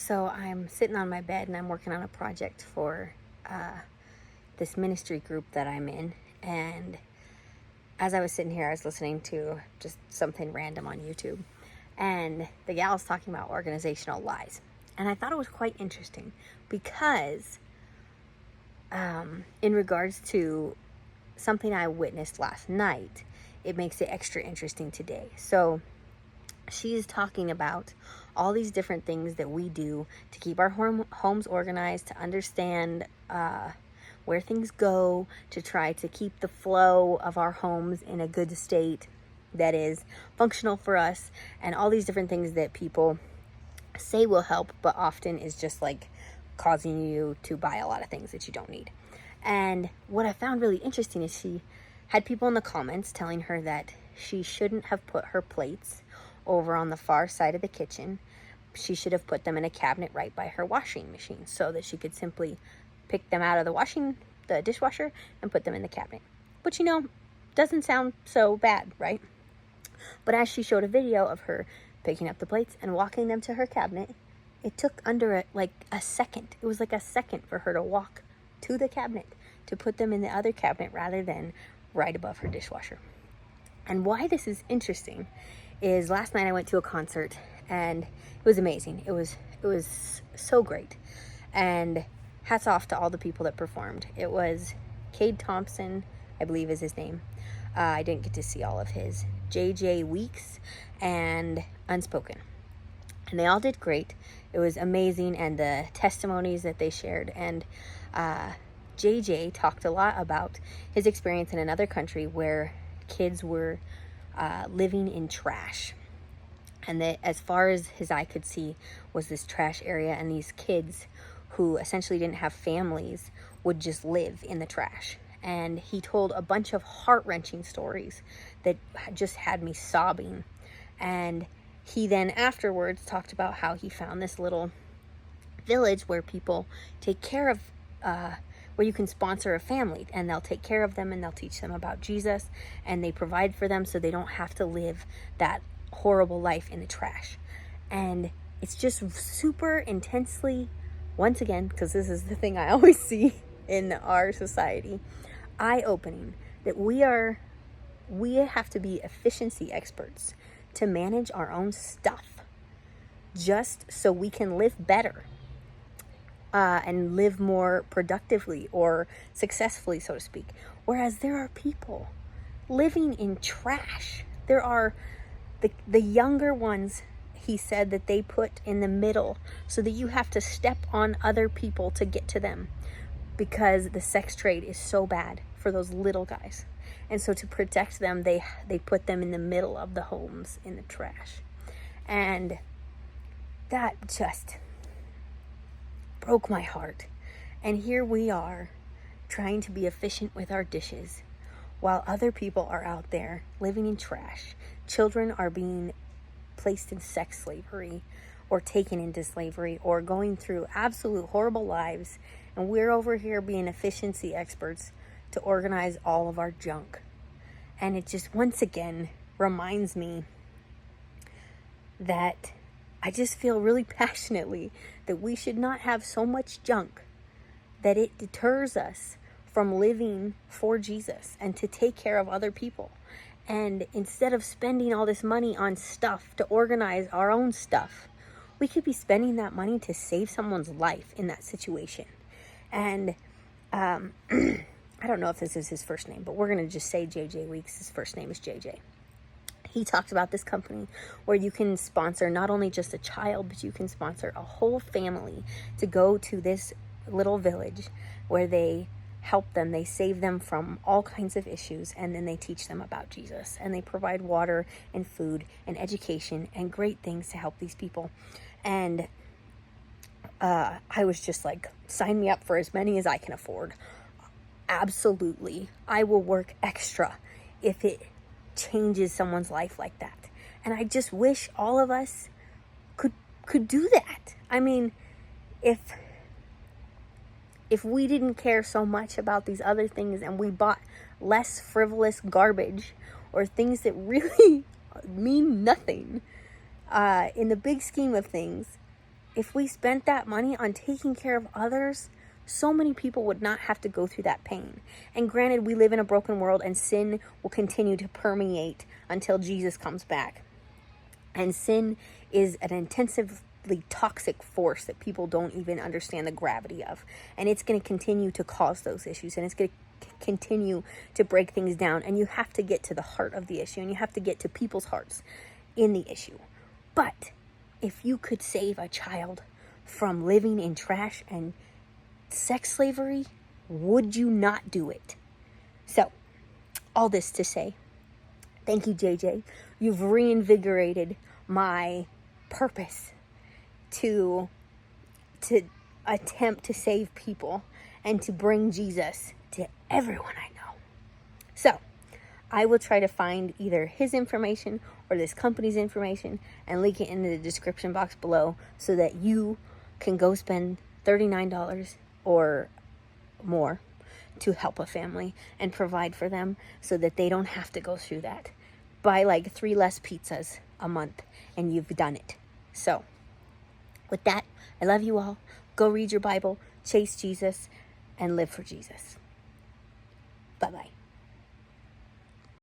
So I'm sitting on my bed and I'm working on a project for this ministry group that I'm in. And as I was sitting here, I was listening to just something random on YouTube. And the gal was talking about organizational lies. And I thought it was quite interesting because in regards to something I witnessed last night, it makes it extra interesting today. So she's talking about all these different things that we do to keep our homes organized, to understand where things go, to try to keep the flow of our homes in a good state that is functional for us, and all these different things that people say will help, but often is just like causing you to buy a lot of things that you don't need. And what I found really interesting is she had people in the comments telling her that she shouldn't have put her plates over on the far side of the kitchen. She should have put them in a cabinet right by her washing machine so that she could simply pick them out of the dishwasher and put them in the cabinet. Which, doesn't sound so bad, right? But as she showed a video of her picking up the plates and walking them to her cabinet, it took under a second. It was like a second for her to walk to the cabinet to put them in the other cabinet rather than right above her dishwasher. And why this is interesting is last night I went to a concert and it was amazing. It was so great. And hats off to all the people that performed. It was Cade Thompson, I believe is his name. I didn't get to see all of his. JJ Weeks and Unspoken. And they all did great. It was amazing, and the testimonies that they shared. And JJ talked a lot about his experience in another country where kids were living in trash. And that as far as his eye could see was this trash area, and these kids who essentially didn't have families would just live in the trash. And he told a bunch of heart-wrenching stories that just had me sobbing. And he then afterwards talked about how he found this little village where people take care of, where you can sponsor a family, and they'll take care of them and they'll teach them about Jesus, and they provide for them so they don't have to live that horrible life in the trash. And it's just super intensely, once again, because this is the thing I always see in our society, eye-opening that we have to be efficiency experts to manage our own stuff just so we can live better and live more productively or successfully, so to speak. Whereas there are people living in trash. There are the younger ones, he said, that they put in the middle so that you have to step on other people to get to them, because the sex trade is so bad for those little guys. And so to protect them, they put them in the middle of the homes in the trash. And that just broke my heart. And here we are trying to be efficient with our dishes while other people are out there living in trash. Children are being placed in sex slavery or taken into slavery or going through absolute horrible lives. And we're over here being efficiency experts to organize all of our junk. And it just once again reminds me that I just feel really passionately that we should not have so much junk that it deters us from living for Jesus and to take care of other people. And instead of spending all this money on stuff to organize our own stuff, we could be spending that money to save someone's life in that situation. And I don't know if this is his first name, but we're going to just say JJ Weeks. His first name is JJ. He talked about this company where you can sponsor not only just a child, but you can sponsor a whole family to go to this little village where they help them, they save them from all kinds of issues, and then they teach them about Jesus, and they provide water and food and education and great things to help these people. And I was just like, sign me up for as many as I can afford. Absolutely. I will work extra if it changes someone's life like that. And I just wish all of us could do that. I mean, if we didn't care so much about these other things and we bought less frivolous garbage or things that really mean nothing in the big scheme of things, if we spent that money on taking care of others, so many people would not have to go through that pain. And granted, we live in a broken world and sin will continue to permeate until Jesus comes back. And sin is an intensively toxic force that people don't even understand the gravity of. And it's going to continue to cause those issues, and it's going to continue to break things down. And you have to get to the heart of the issue, and you have to get to people's hearts in the issue. But if you could save a child from living in trash and sex slavery, would you not do it? So, all this to say, thank you, JJ. You've reinvigorated my purpose to attempt to save people and to bring Jesus to everyone I know. So, I will try to find either his information or this company's information and link it in the description box below so that you can go spend $39 or more to help a family and provide for them so that they don't have to go through that. Buy like 3 less pizzas a month and you've done it. So with that, I love you all. Go read your Bible, chase Jesus, and live for Jesus. Bye-bye.